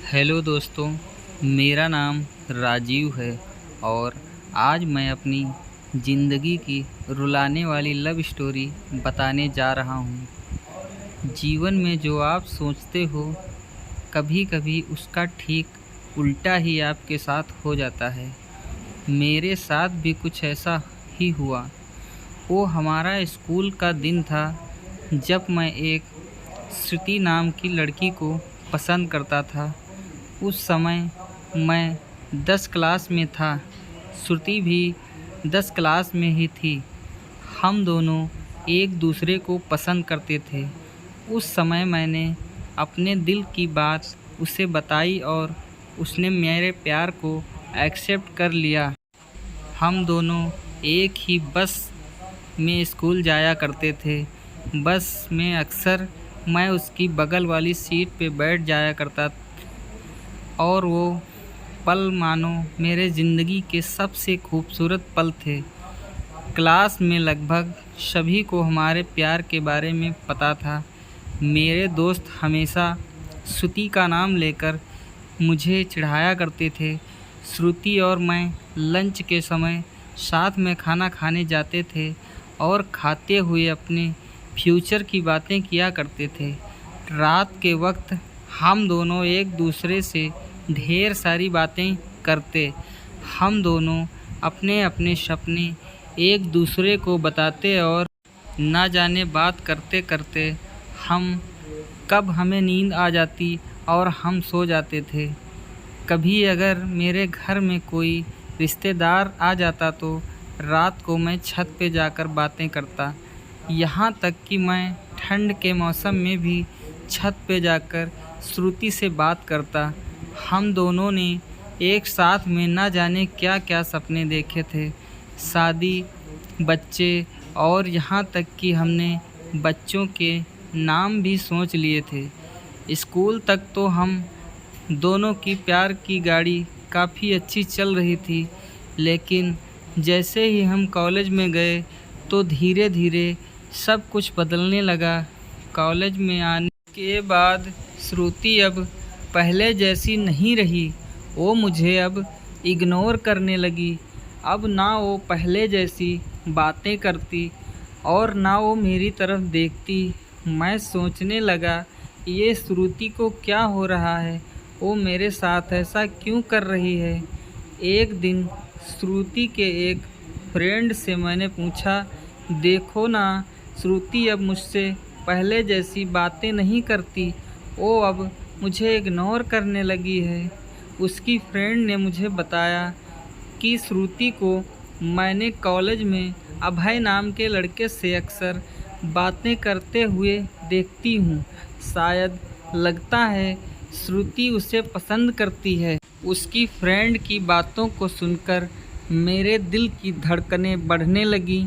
Hello दोस्तों, मेरा नाम राजीव है और आज मैं अपनी ज़िंदगी की रुलाने वाली लव स्टोरी बताने जा रहा हूँ। जीवन में जो आप सोचते हो, कभी-कभी उसका ठीक उल्टा ही आपके साथ हो जाता है। मेरे साथ भी कुछ ऐसा ही हुआ। वो हमारा स्कूल का दिन था जब मैं एक श्रुति नाम की लड़की को पसंद करता था। उस समय मैं 10 क्लास में था, श्रुति भी 10 क्लास में ही थी। हम दोनों एक दूसरे को पसंद करते थे। उस समय मैंने अपने दिल की बात उसे बताई और उसने मेरे प्यार को एक्सेप्ट कर लिया। हम दोनों एक ही बस में स्कूल जाया करते थे। बस में अक्सर मैं उसकी बगल वाली सीट पे बैठ जाया करता और वो पल मानो मेरे ज़िंदगी के सबसे खूबसूरत पल थे। क्लास में लगभग सभी को हमारे प्यार के बारे में पता था। मेरे दोस्त हमेशा श्रुति का नाम लेकर मुझे चिढ़ाया करते थे। श्रुति और मैं लंच के समय साथ में खाना खाने जाते थे और खाते हुए अपने फ्यूचर की बातें किया करते थे। रात के वक्त हम दोनों एक दूसरे से ढेर सारी बातें करते। हम दोनों अपने अपने सपने एक दूसरे को बताते और ना जाने बात करते करते कब हमें नींद आ जाती और हम सो जाते थे। कभी अगर मेरे घर में कोई रिश्तेदार आ जाता तो रात को मैं छत पे जाकर बातें करता। यहाँ तक कि मैं ठंड के मौसम में भी छत पे जाकर श्रुति से बात करता। हम दोनों ने एक साथ में ना जाने क्या क्या सपने देखे थे, शादी, बच्चे और यहाँ तक कि हमने बच्चों के नाम भी सोच लिए थे। स्कूल तक तो हम दोनों की प्यार की गाड़ी काफ़ी अच्छी चल रही थी, लेकिन जैसे ही हम कॉलेज में गए तो धीरे धीरे सब कुछ बदलने लगा। कॉलेज में आने के बाद श्रुति अब पहले जैसी नहीं रही। वो मुझे अब इग्नोर करने लगी। अब ना वो पहले जैसी बातें करती और ना वो मेरी तरफ देखती। मैं सोचने लगा, ये श्रुति को क्या हो रहा है? वो मेरे साथ ऐसा क्यों कर रही है? एक दिन श्रुति के एक फ्रेंड से मैंने पूछा, देखो ना, श्रुति अब मुझसे पहले जैसी बातें नहीं करती, वो अब मुझे इग्नोर करने लगी है। उसकी फ्रेंड ने मुझे बताया कि श्रुति को मैंने कॉलेज में अभय नाम के लड़के से अक्सर बातें करते हुए देखती हूँ। शायद लगता है श्रुति उसे पसंद करती है। उसकी फ्रेंड की बातों को सुनकर मेरे दिल की धड़कनें बढ़ने लगी।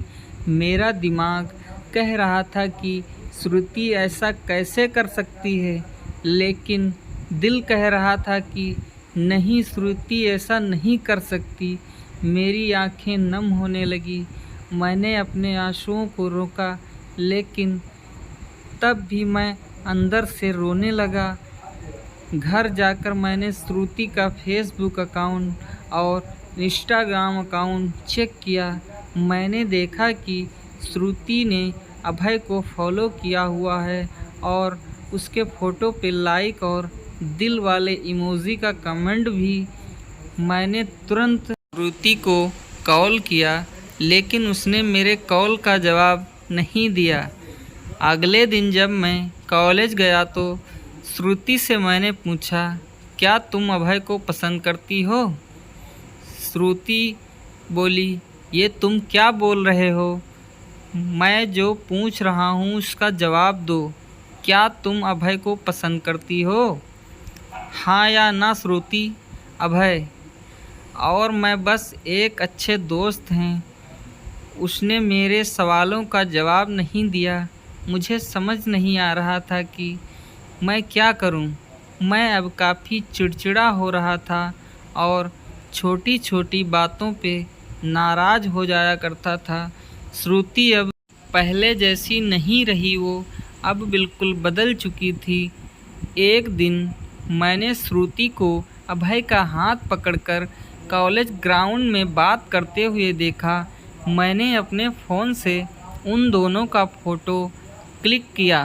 मेरा दिमाग कह रहा था कि श्रुति ऐसा कैसे कर सकती है, लेकिन दिल कह रहा था कि नहीं, श्रुति ऐसा नहीं कर सकती। मेरी आंखें नम होने लगी। मैंने अपने आंसुओं को रोका, लेकिन तब भी मैं अंदर से रोने लगा। घर जाकर मैंने श्रुति का फेसबुक अकाउंट और इंस्टाग्राम अकाउंट चेक किया। मैंने देखा कि श्रुति ने अभय को फॉलो किया हुआ है और उसके फ़ोटो पे लाइक और दिल वाले इमोजी का कमेंट भी। मैंने तुरंत श्रुति को कॉल किया, लेकिन उसने मेरे कॉल का जवाब नहीं दिया। अगले दिन जब मैं कॉलेज गया तो श्रुति से मैंने पूछा, क्या तुम अभय को पसंद करती हो? श्रुति बोली, ये तुम क्या बोल रहे हो? मैं जो पूछ रहा हूँ उसका जवाब दो। क्या तुम अभय को पसंद करती हो? हाँ या ना श्रुति? अभय और मैं बस एक अच्छे दोस्त हैं। उसने मेरे सवालों का जवाब नहीं दिया। मुझे समझ नहीं आ रहा था कि मैं क्या करूं। मैं अब काफ़ी चिड़चिड़ा हो रहा था और छोटी छोटी बातों पे नाराज़ हो जाया करता था। श्रुति अब पहले जैसी नहीं रही, वो अब बिल्कुल बदल चुकी थी। एक दिन मैंने श्रुति को अभय का हाथ पकड़कर कॉलेज ग्राउंड में बात करते हुए देखा। मैंने अपने फ़ोन से उन दोनों का फ़ोटो क्लिक किया।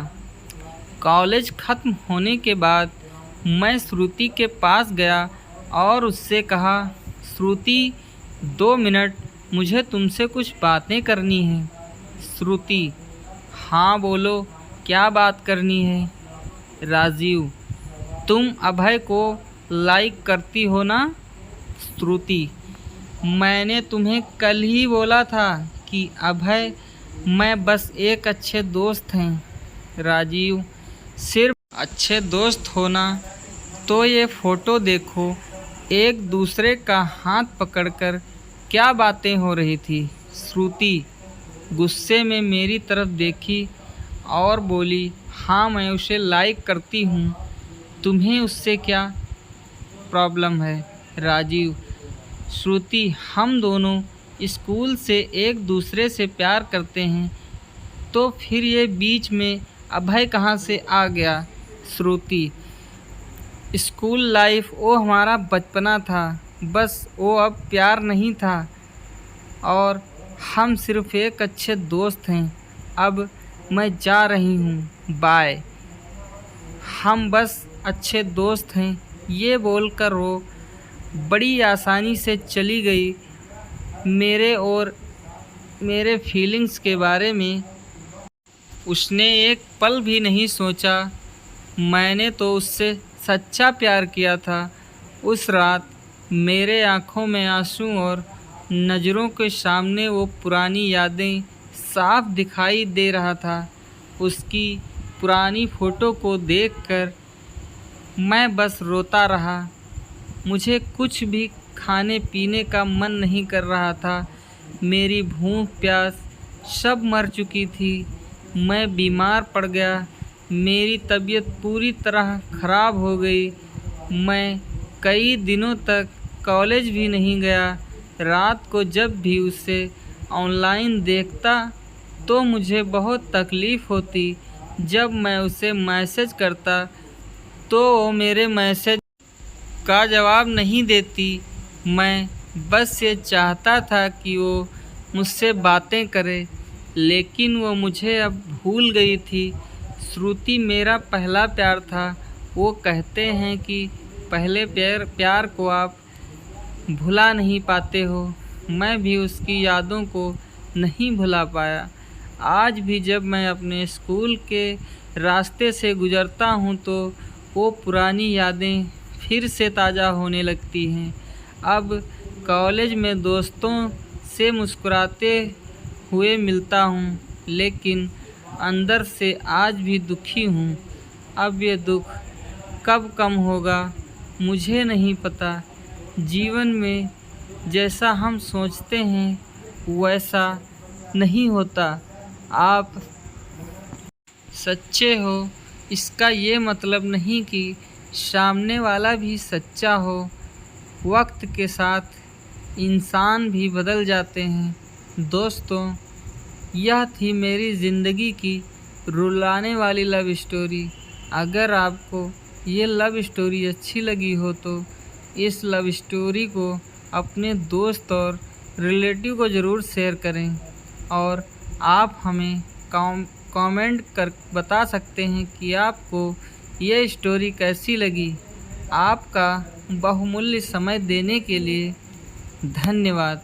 कॉलेज ख़त्म होने के बाद मैं श्रुति के पास गया और उससे कहा, श्रुति 2 मिनट, मुझे तुमसे कुछ बातें करनी है। श्रुति, हाँ बोलो, क्या बात करनी है? राजीव, तुम अभय को लाइक करती हो ना? श्रुति, मैंने तुम्हें कल ही बोला था कि अभय मैं बस एक अच्छे दोस्त हैं। राजीव, सिर्फ अच्छे दोस्त होना तो ये फ़ोटो देखो, एक दूसरे का हाथ पकड़कर क्या बातें हो रही थी। श्रुति गुस्से में मेरी तरफ देखी और बोली, हाँ मैं उसे लाइक करती हूँ, तुम्हें उससे क्या प्रॉब्लम है? राजीव, श्रुति हम दोनों स्कूल से एक दूसरे से प्यार करते हैं, तो फिर ये बीच में अभय कहाँ से आ गया? श्रुति, स्कूल लाइफ वो हमारा बचपना था, बस वो अब प्यार नहीं था और हम सिर्फ एक अच्छे दोस्त हैं। अब मैं जा रही हूँ, बाय। हम बस अच्छे दोस्त हैं, ये बोलकर वो बड़ी आसानी से चली गई। मेरे और मेरे फीलिंग्स के बारे में उसने एक पल भी नहीं सोचा। मैंने तो उससे सच्चा प्यार किया था। उस रात मेरे आँखों में आंसू और नज़रों के सामने वो पुरानी यादें साफ दिखाई दे रहा था। उसकी पुरानी फ़ोटो को देखकर मैं बस रोता रहा। मुझे कुछ भी खाने पीने का मन नहीं कर रहा था। मेरी भूख प्यास सब मर चुकी थी। मैं बीमार पड़ गया। मेरी तबीयत पूरी तरह ख़राब हो गई। मैं कई दिनों तक कॉलेज भी नहीं गया। रात को जब भी उसे ऑनलाइन देखता तो मुझे बहुत तकलीफ़ होती। जब मैं उसे मैसेज करता तो वो मेरे मैसेज का जवाब नहीं देती। मैं बस ये चाहता था कि वो मुझसे बातें करे, लेकिन वो मुझे अब भूल गई थी। श्रुति मेरा पहला प्यार था। वो कहते हैं कि पहले प्यार को आप भुला नहीं पाते हो। मैं भी उसकी यादों को नहीं भुला पाया। आज भी जब मैं अपने स्कूल के रास्ते से गुज़रता हूँ तो वो पुरानी यादें फिर से ताज़ा होने लगती हैं। अब कॉलेज में दोस्तों से मुस्कुराते हुए मिलता हूँ, लेकिन अंदर से आज भी दुखी हूँ। अब ये दुख कब कम होगा मुझे नहीं पता। जीवन में जैसा हम सोचते हैं वैसा नहीं होता। आप सच्चे हो, इसका ये मतलब नहीं कि सामने वाला भी सच्चा हो। वक्त के साथ इंसान भी बदल जाते हैं। दोस्तों, यह थी मेरी ज़िंदगी की रुलाने वाली लव स्टोरी। अगर आपको ये लव स्टोरी अच्छी लगी हो तो इस लव स्टोरी को अपने दोस्त और रिलेटिव को ज़रूर शेयर करें और आप हमें कमेंट कर बता सकते हैं कि आपको ये स्टोरी कैसी लगी। आपका बहुमूल्य समय देने के लिए धन्यवाद।